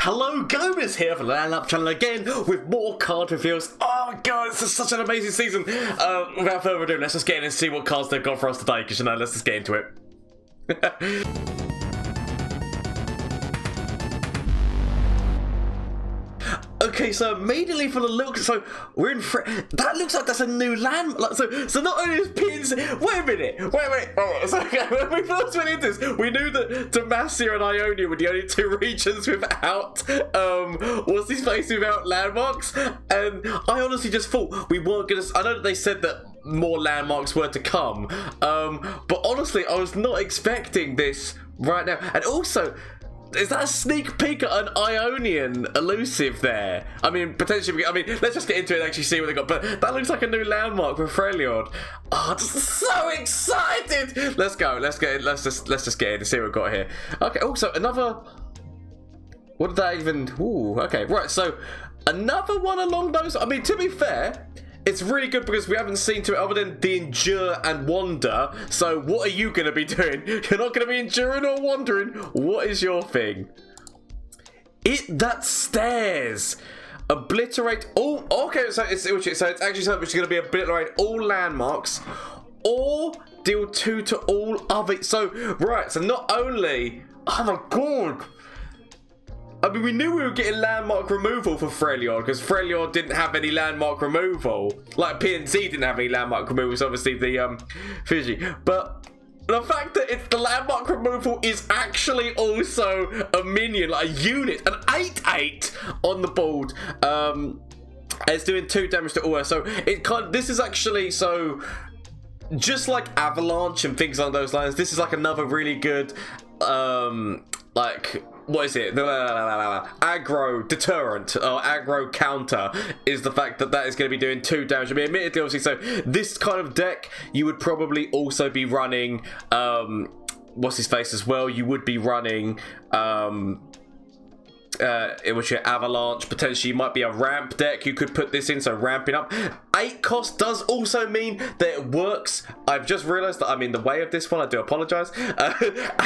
Hello, Gomez here for the LAN channel again with more card reveals. Oh my god, this is such an amazing season. Without further ado, let's just get in and see what cards they've got for us today, because you know, let's just get into it. Okay, so immediately for the look, so we're in. That looks like that's a new land. Like, so not only is pins. Wait a minute. Oh, so when we first went into this, we knew that Demacia and Ionia were the only two regions without what's his face, without landmarks, and I honestly just thought we weren't gonna. I know that they said that more landmarks were to come, but honestly, I was not expecting this right now, and also. Is that a sneak peek at an Ionian elusive there? I mean, potentially. I mean, let's just get into it and actually see what they got. But that looks like a new landmark for Fredjord. Oh, I'm just so excited! Let's go. Let's get in. Let's just get in and see what we've got here. Okay. Also, another. What did that even? Ooh. Okay. Right. So another one along those. I mean, to be fair. It's really good because we haven't seen to it other than the endure and wander. So what are you going to be doing? You're not going to be enduring or wandering. What is your thing? That stairs. Obliterate all. Okay, so it's actually something which is going to be obliterate all landmarks or deal 2 to all other. So right. So not only. Oh my god. I mean, we knew we were getting landmark removal for Fredjord because Fredjord didn't have any landmark removal. Like PNC didn't have any landmark removal, so obviously the Fiji. But the fact that the landmark removal is actually also a minion, like a unit, an 8/8 on the board. It's doing 2 damage to all. So this is actually so. Just like Avalanche and things along those lines, this is like another really good like. What is it? Aggro deterrent or aggro counter is the fact that is going to be doing 2 damage. I mean, admittedly, obviously, so this kind of deck, you would probably also be running, what's his face as well? You would be running, in which your Avalanche, potentially you might be a ramp deck you could put this in, so ramping up. 8 cost does also mean that it works. I've just realized that I'm in the way of this one. I do apologize.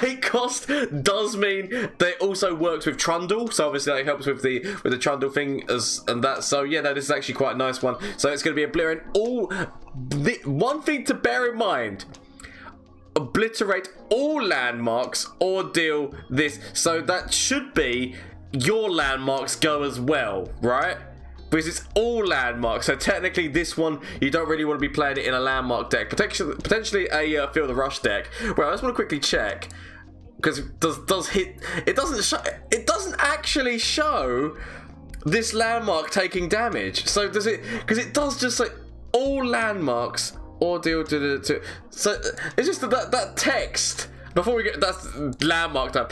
8 cost does mean that it also works with Trundle, so obviously that helps with the Trundle thing and that. So yeah, no, this is actually quite a nice one. So it's going to be obliterating all. One thing to bear in mind: obliterate all landmarks or deal this. So that should be your landmarks go as well, right? Because it's all landmarks, so technically this one you don't really want to be playing it in a landmark deck, potentially a Feel the Rush deck. Well, I just want to quickly check because it doesn't actually show this landmark taking damage. So does it? Because it does just say all landmarks or deal to. So it's just that text before we get that's landmark time.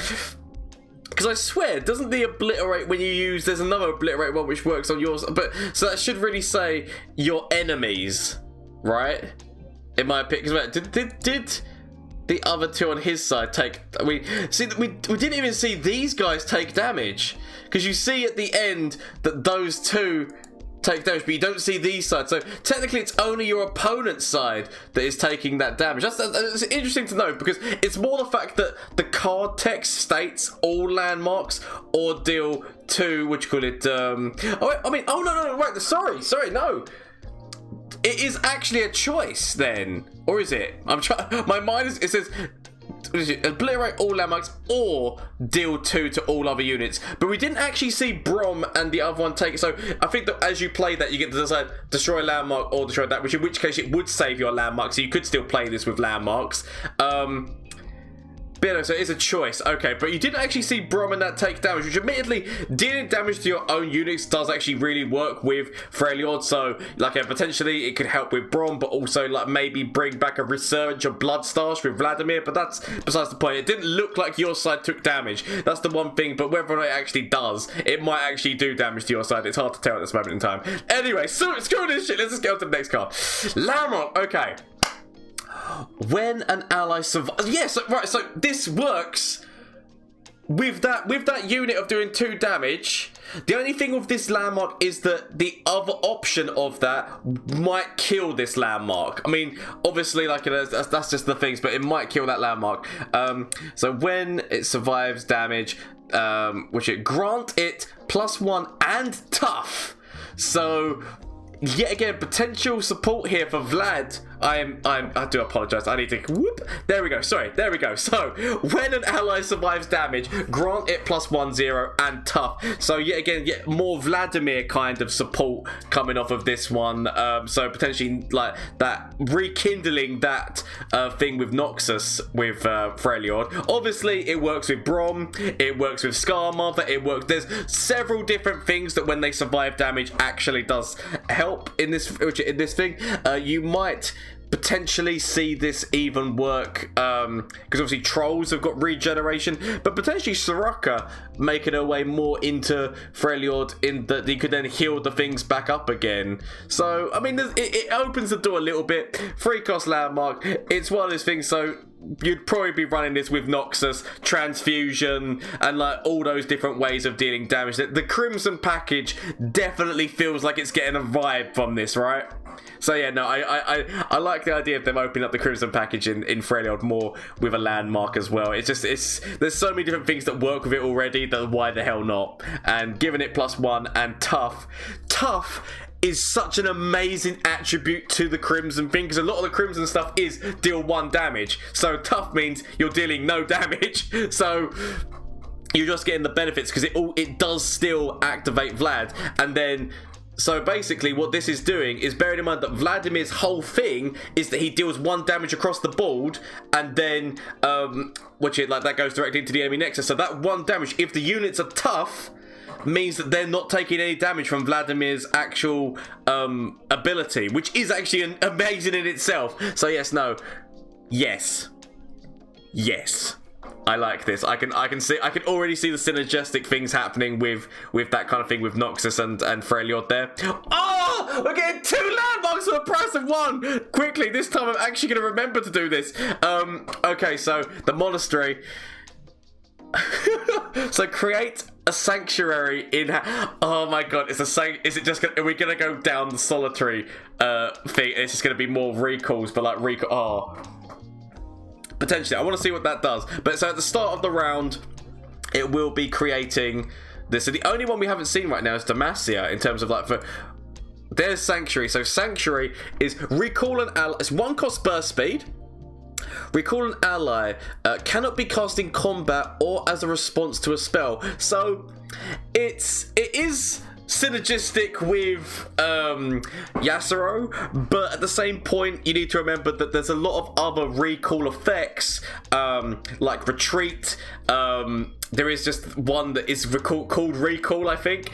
Because I swear, doesn't the obliterate when you use, there's another obliterate one which works on yours, but so that should really say your enemies, right? In my opinion, did the other two on his side take? We didn't even see these guys take damage, because you see at the end that those two take damage, but you don't see these sides. So technically it's only your opponent's side that is taking that damage. That's interesting to know, because it's more the fact that the card text states all landmarks or deal 2, which call it no, right, sorry, no. It is actually a choice then. Or is it? I'm trying, my mind is, it says obliterate all landmarks or deal 2 to all other units, but we didn't actually see Brom and the other one take it. So I think that as you play that, you get to decide destroy a landmark or destroy that, which in which case it would save your landmark, so you could still play this with landmarks. So it's a choice, okay, but you didn't actually see Brom and that take damage, which admittedly, dealing damage to your own units does actually really work with Fredjord, so like potentially it could help with Brom, but also like maybe bring back a resurgence of Bloodstash with Vladimir, but that's besides the point. It didn't look like your side took damage, that's the one thing, but whether or not it actually does, it might actually do damage to your side. It's hard to tell at this moment in time. Anyway, so screw this shit, let's just get on to the next card. Lamron, okay. When an ally survives, yes, right. So this works with that unit of doing 2 damage. The only thing with this landmark is that the other option of that might kill this landmark. I mean, obviously, like that's just the things, but it might kill that landmark. So when it survives damage, which it grant it +1 and tough. So yet again, potential support here for Vlad. I do apologize. I need to whoop. There we go. Sorry. There we go. So when an ally survives damage, grant it +1/0 and tough. So yet again, more Vladimir kind of support coming off of this one. So potentially like that rekindling that thing with Noxus with Fredjord. Obviously, it works with Brom. It works with Scarmother. It works. There's several different things that when they survive damage actually does help in this thing. You might potentially see this even work because obviously trolls have got regeneration, but potentially Soraka making her way more into Fredjord in that he could then heal the things back up again. So I mean it opens the door a little bit. 3-cost landmark, it's one of those things. So you'd probably be running this with Noxus, Transfusion, and like all those different ways of dealing damage. The Crimson package definitely feels like it's getting a vibe from this, right? So yeah, no, I like the idea of them opening up the Crimson package in Fredjord more with a landmark as well. It's there's so many different things that work with it already that why the hell not? And giving it +1 and tough is such an amazing attribute to the Crimson thing, because a lot of the Crimson stuff is deal 1 damage. So tough means you're dealing no damage. So you're just getting the benefits because it does still activate Vlad. And then so basically what this is doing is bearing in mind that Vladimir's whole thing is that he deals 1 damage across the board, and then that goes directly into the enemy nexus. So that 1 damage, if the units are tough, means that they're not taking any damage from Vladimir's actual ability, which is actually amazing in itself. So yes, I like this. I can already see the synergistic things happening with that kind of thing with Noxus and Fredjord there. Oh, we're getting 2 landmarks for the price of 1. Quickly, this time I'm actually going to remember to do this. Okay, so the Monastery. So create a sanctuary in. Oh my god, is it just? Are we gonna go down the solitary thing? It's just gonna be more recalls, but like recall. Oh. Potentially, I want to see what that does. But so at the start of the round, it will be creating this. So the only one we haven't seen right now is Demacia in terms of like there's Sanctuary. So Sanctuary is recall an ally. It's 1-cost burst speed. Recall an ally cannot be cast in combat or as a response to a spell. So it is synergistic with Yasuo, but at the same point you need to remember that there's a lot of other recall effects like retreat. There is just one that is called recall, I think.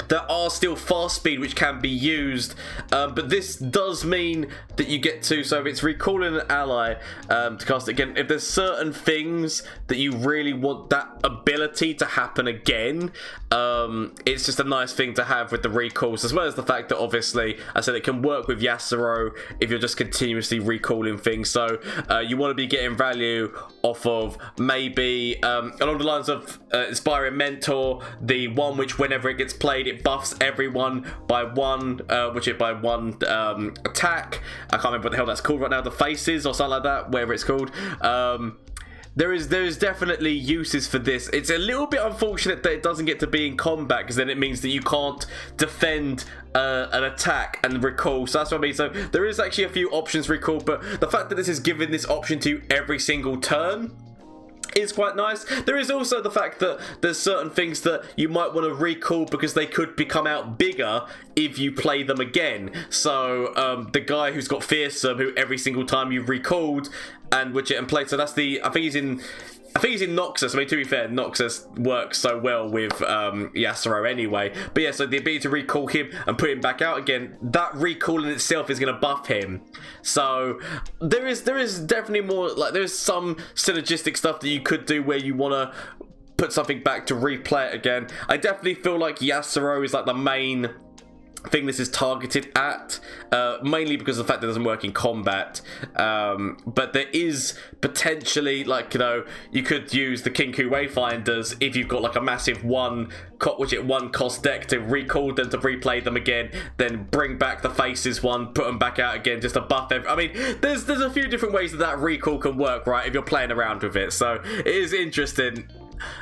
There are still fast speed which can be used, but this does mean that you get to, so if it's recalling an ally to cast it again, if there's certain things that you really want that ability to happen again, it's just a nice thing to have with the recalls, as well as the fact that obviously I said it can work with Yasuo if you're just continuously recalling things. So you want to be getting value off of maybe along the lines of Inspiring Mentor, the one which whenever it gets played it buffs everyone by 1 attack. I can't remember what the hell that's called right now, the faces or something like that, whatever it's called. There is definitely uses for this. It's a little bit unfortunate that it doesn't get to be in combat, because then it means that you can't defend an attack and recall. So that's what I mean. So there is actually a few options recall, but the fact that this is giving this option to you every single turn is quite nice. There is also the fact that there's certain things that you might want to recall because they could become out bigger if you play them again. So the guy who's got Fearsome, who every single time you've recalled and played, so that's the, I think he's in Noxus. I mean, to be fair, Noxus works so well with Yasuo anyway. But yeah, so the ability to recall him and put him back out again, that recall in itself is going to buff him. So there is definitely more, like there's some synergistic stuff that you could do where you want to put something back to replay it again. I definitely feel like Yasuo is like the main thing this is targeted at, mainly because of the fact that it doesn't work in combat, but there is potentially, like, you know, you could use the Kinku Wayfinders if you've got like a massive one cost deck to recall them to replay them again, then bring back the faces one, put them back out again just to buff them. I mean, there's a few different ways that recall can work, right, if you're playing around with it. So it is interesting.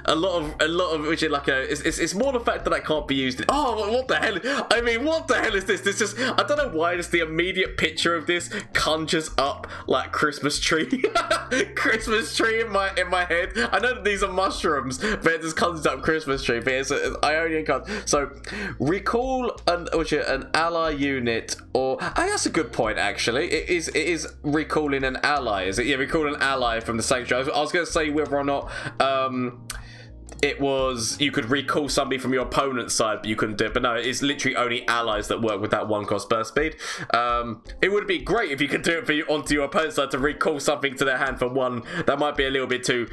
a lot of which is like it's more the fact that I can't be used. Oh, what the hell? I mean, what the hell is this? This just, I don't know why, just the immediate picture of this conjures up like Christmas tree, Christmas tree in my head. I know that these are mushrooms, but it just conjures up Christmas tree. But it's Ionian card. So recall an ally unit, or that's a good point actually. It is recalling an ally. Is it? Yeah, recall an ally from the sanctuary. I was going to say whether or not it was you could recall somebody from your opponent's side, but you couldn't do it. But no, it's literally only allies that work with that 1 cost burst speed. It would be great if you could do it onto your opponent's side to recall something to their hand for 1. That might be a little bit too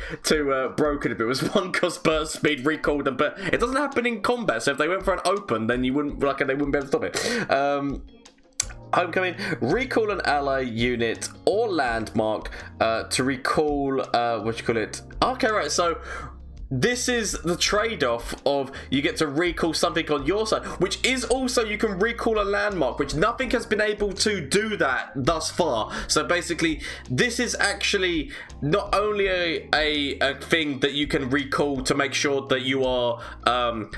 broken if it was 1 cost burst speed, recall them. But it doesn't happen in combat, so if they went for an open, then you wouldn't, like, they wouldn't be able to stop it. Homecoming, recall an ally unit or landmark to recall what you call it. Okay, right, so this is the trade-off of you get to recall something on your side, which is also you can recall a landmark, which nothing has been able to do that thus far. So basically, this is actually not only a thing that you can recall to make sure that you are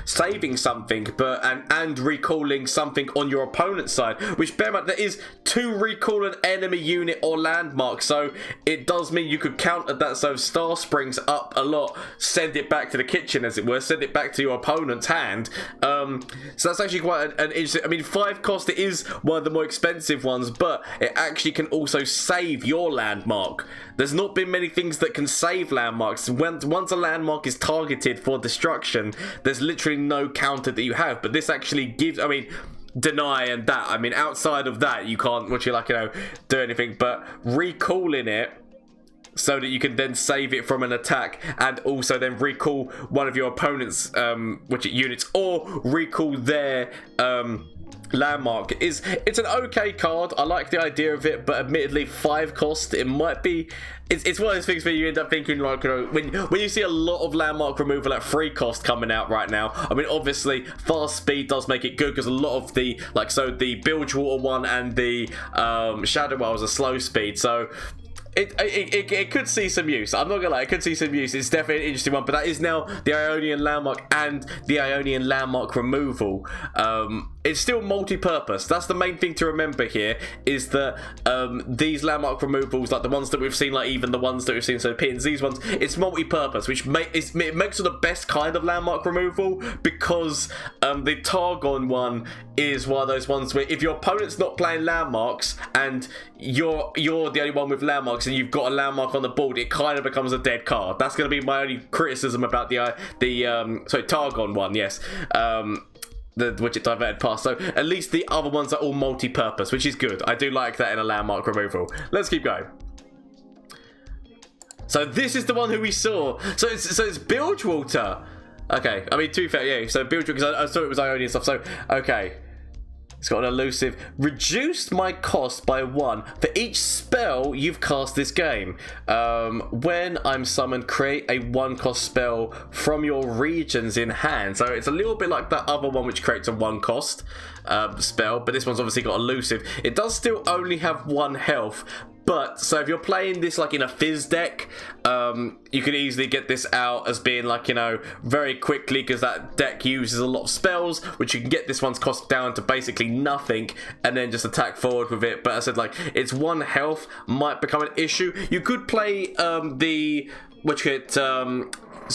saving something, but and recalling something on your opponent's side, which bear in mind, there is to recall an enemy unit or landmark. So it does mean you could counter that. So if Star springs up a lot, send it back to the kitchen, as it were, send it back to your opponent's hand. So that's actually quite an interesting. I mean, 5 cost, it is one of the more expensive ones, but it actually can also save your landmark. There's not been many things that can save landmarks. Once a landmark is targeted for destruction, there's literally no counter that you have. But this actually gives, I mean, deny and that. I mean, outside of that, you can't, do anything. But recalling it so that you can then save it from an attack, and also then recall one of your opponent's units, or recall their landmark. It's an okay card. I like the idea of it, but admittedly 5 cost, it might be, it's one of those things where you end up thinking, like, when you see a lot of landmark removal at 3 cost coming out right now. I mean, obviously fast speed does make it good, because a lot of the, like, so the Bilgewater one and the Shadow Isles are slow speed, so It could see some use. I'm not gonna lie, it could see some use. It's definitely an interesting one, but that is now the Ionian landmark and the Ionian landmark removal. It's still multi-purpose. That's the main thing to remember here, is that these landmark removals, like the ones that we've seen, like even the ones that we've seen, so pins, these ones, it's multi-purpose, which it makes it the best kind of landmark removal, because the Targon one is one of those ones where if your opponent's not playing landmarks and you're the only one with landmarks and you've got a landmark on the board, it kind of becomes a dead card. That's going to be my only criticism about the Targon one, yes. Which it diverted past. So at least the other ones are all multi-purpose, which is good. I do like that in a landmark removal. Let's keep going. So this is the one who we saw. So it's Bilgewater. Okay, I mean, to be fair, yeah. So Bilgewater, because I thought it was Ionian stuff. So okay. It's got an elusive. Reduced my cost by 1 for each spell you've cast this game. When I'm summoned, create a 1 cost spell from your regions in hand. So it's a little bit like that other one, which creates a 1 cost spell, but this one's obviously got elusive. It does still only have 1 health. But, so if you're playing this like in a Fizz deck, you can easily get this out as being like, very quickly, because that deck uses a lot of spells, which you can get this one's cost down to basically nothing, and then just attack forward with it. But I said, like, it's 1 health, might become an issue. You could play so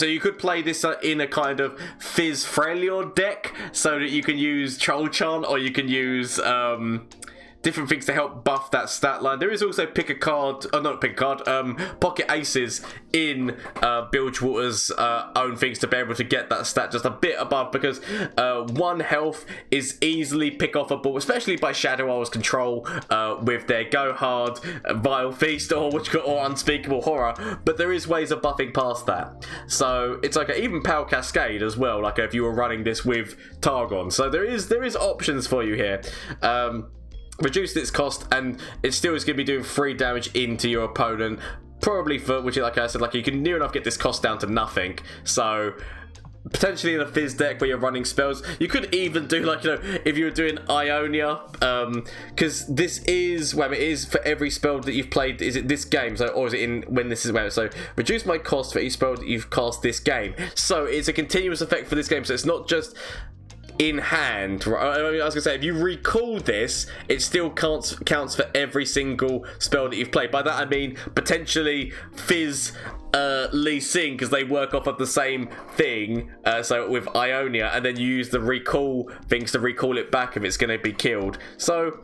you could play this in a kind of Fizz Fredjord deck, so that you can use Troll Chant, or you can use different things to help buff that stat line. There is also pocket aces in Bilgewater's own things to be able to get that stat just a bit above, because 1 health is easily pick-offable, especially by Shadow Isles control with their Go Hard, Vile Feast, or Unspeakable Horror, but there is ways of buffing past that. So it's like even Power Cascade as well, like if you were running this with Targon. So there is options for you here. Reduced its cost, and it still is going to be doing 3 damage into your opponent, probably for, which, like I said, like, you can near enough get this cost down to nothing. So potentially in a Fizz deck where you're running spells. You could even do, like, you know, if you were doing Ionia, because this is, well, it is for every spell that you've played. Is it this game? So, or is it in when this is, well, so reduce my cost for each spell that you've cast this game. So it's a continuous effect for this game. So it's not just in hand, right? I was gonna say, if you recall this, it still counts for every single spell that you've played. By that I mean potentially Fizz, Lee Sin, because they work off of the same thing. So with Ionia, and then you use the recall things to recall it back if it's going to be killed. So,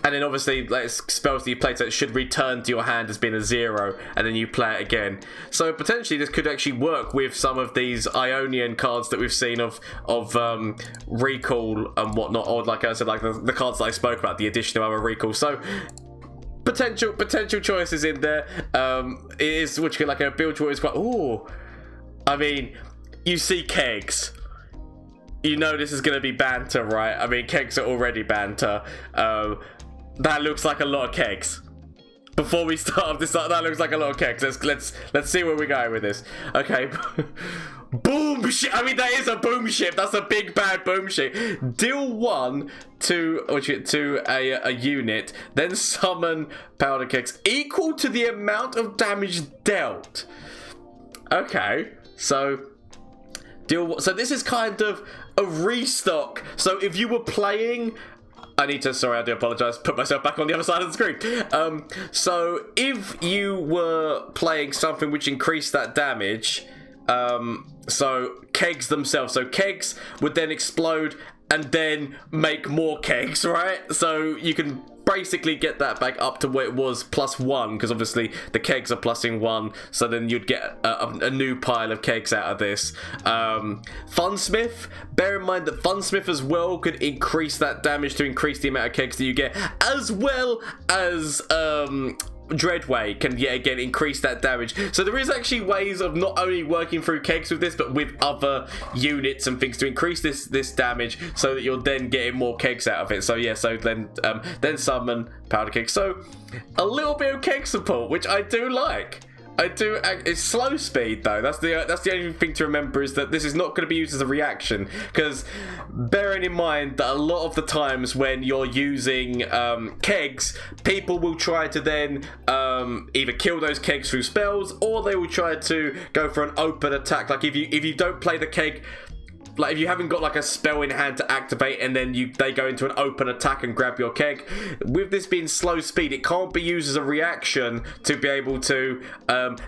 and then obviously, like, spells that you played, so it should return to your hand as being a 0, and then you play it again. So potentially this could actually work with some of these Ionian cards that we've seen of recall and whatnot, or like I said, like the cards that I spoke about, the addition of other recall. So potential choices in there. It is, which like a Bilgewater is quite. Ooh, I mean, you see Kegs. You know this is going to be banter, right? I mean, Kegs are already banter. That looks like a lot of Kegs. Before we start this, that looks like a lot of Kegs. Let's see where we're going with this. Okay. Boom ship. I mean, that is a boom ship. That's a big bad boom ship. Deal 1 to a unit, then summon powder kegs equal to the amount of damage dealt. Okay, so so this is kind of a restock. So if you were playing, I do apologize, put myself back on the other side of the screen. So if you were playing something which increased that damage, so kegs themselves, so kegs would then explode and then make more kegs, right? So you can basically get that back up to where it was +1, because obviously the kegs are +1, so then you'd get a new pile of kegs out of this. Funsmith, bear in mind that Funsmith as well could increase that damage to increase the amount of kegs that you get, as well as Dreadway can yet again increase that damage. So there is actually ways of not only working through kegs with this, but with other units and things to increase this damage, so that you're then getting more kegs out of it. So yeah, so then summon powder kegs. So a little bit of keg support, which I do like. It's slow speed though. That's the only thing to remember, is that this is not going to be used as a reaction, because bearing in mind that a lot of the times when you're using kegs, people will try to then either kill those kegs through spells, or they will try to go for an open attack. Like if you don't play the keg, like if you haven't got like a spell in hand to activate, and then they go into an open attack and grab your keg, with this being slow speed, it can't be used as a reaction to be able to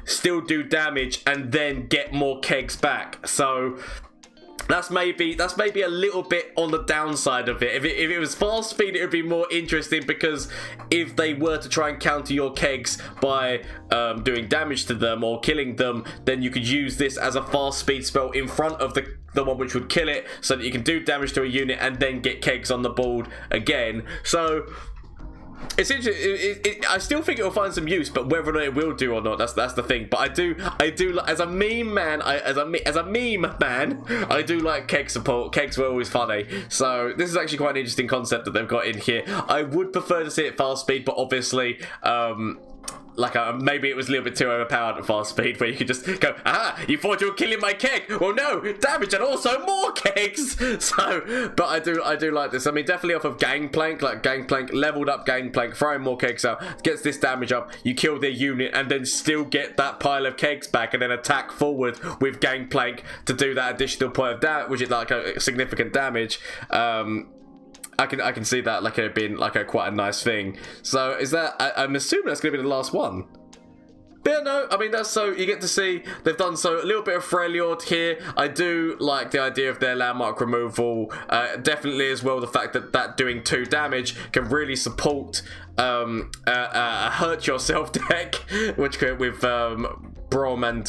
still do damage and then get more kegs back. So that's maybe a little bit on the downside of it. If it was fast speed, it would be more interesting, because if they were to try and counter your kegs by doing damage to them or killing them, then you could use this as a fast speed spell in front of the one which would kill it, so that you can do damage to a unit and then get kegs on the board again. So it's interesting. I still think it will find some use, but whether or not it will do or not, that's the thing. But I do as a meme man, as a meme man, I do like keg support. Kegs were always funny, so this is actually quite an interesting concept that they've got in here. I would prefer to see it fast speed, but obviously maybe it was a little bit too overpowered at fast speed, where you could just go, you thought you were killing my keg, well no, damage and also more kegs. So, but I do like this. I mean, definitely off of Gangplank, leveled up Gangplank, throwing more kegs out, gets this damage up, you kill their unit and then still get that pile of kegs back, and then attack forward with Gangplank to do that additional point of damage, which is like a significant damage. I can see that like it being like quite a nice thing. So is that, I'm assuming that's going to be the last one. But yeah, no, I mean, that's, so you get to see they've done so a little bit of Fredjord here. I do like the idea of their landmark removal. Definitely as well the fact that doing 2 damage can really support a hurt yourself deck, which with Brom and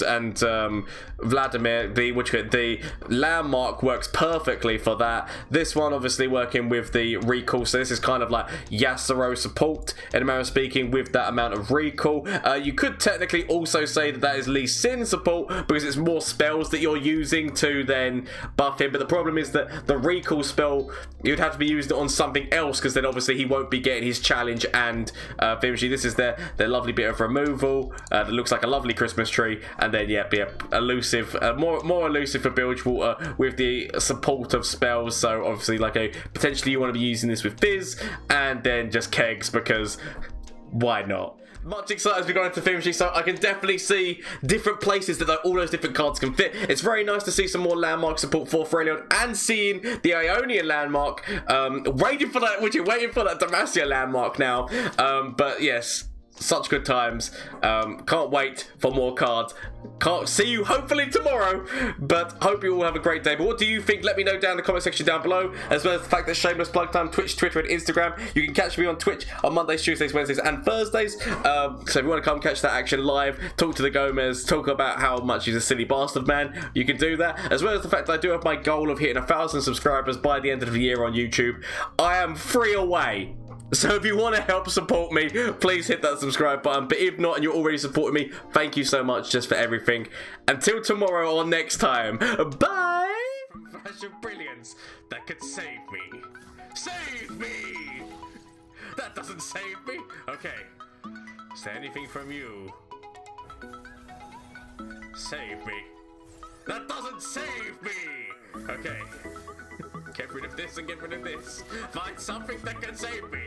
Vladimir, the landmark works perfectly for that. This one obviously working with the recall, so this is kind of like Yasuo support in a manner of speaking, with that amount of recall. You could technically also say that is Lee Sin support, because it's more spells that you're using to then buff him, but the problem is that the recall spell, you'd have to be using it on something else, because then obviously he won't be getting his challenge and Vimji. This is their lovely bit of removal that looks like a lovely Christmas Monastery, and then yeah, be elusive, more elusive for Bilgewater with the support of spells. So obviously, like potentially you want to be using this with Fizz, and then just Kegs, because why not? Much excited as we go into Finishing, so I can definitely see different places that all those different cards can fit. It's very nice to see some more landmark support for Fredjord, and seeing the Ionian landmark. Waiting for that Demacia landmark now. But yes, such good times. Can't wait for more cards. Can't see you hopefully tomorrow, but hope you all have a great day. But what do you think? Let me know down in the comment section down below, as well as the fact that shameless plug time, Twitch, Twitter and Instagram. You can catch me on Twitch on Mondays, Tuesdays, Wednesdays and Thursdays. So if you want to come catch that action live, talk to the Gomez, talk about how much he's a silly bastard man, you can do that, as well as the fact that I do have my goal of hitting 1,000 subscribers by the end of the year on YouTube. I am 3 away. So if you want to help support me, please hit that subscribe button. But if not, and you're already supporting me, thank you so much just for everything. Until tomorrow or next time, bye! From Flash of Brilliance that could save me. Save me! That doesn't save me. Okay. Is there anything from you? Save me. That doesn't save me! Okay. Get rid of this and get rid of this. Find something that can save me.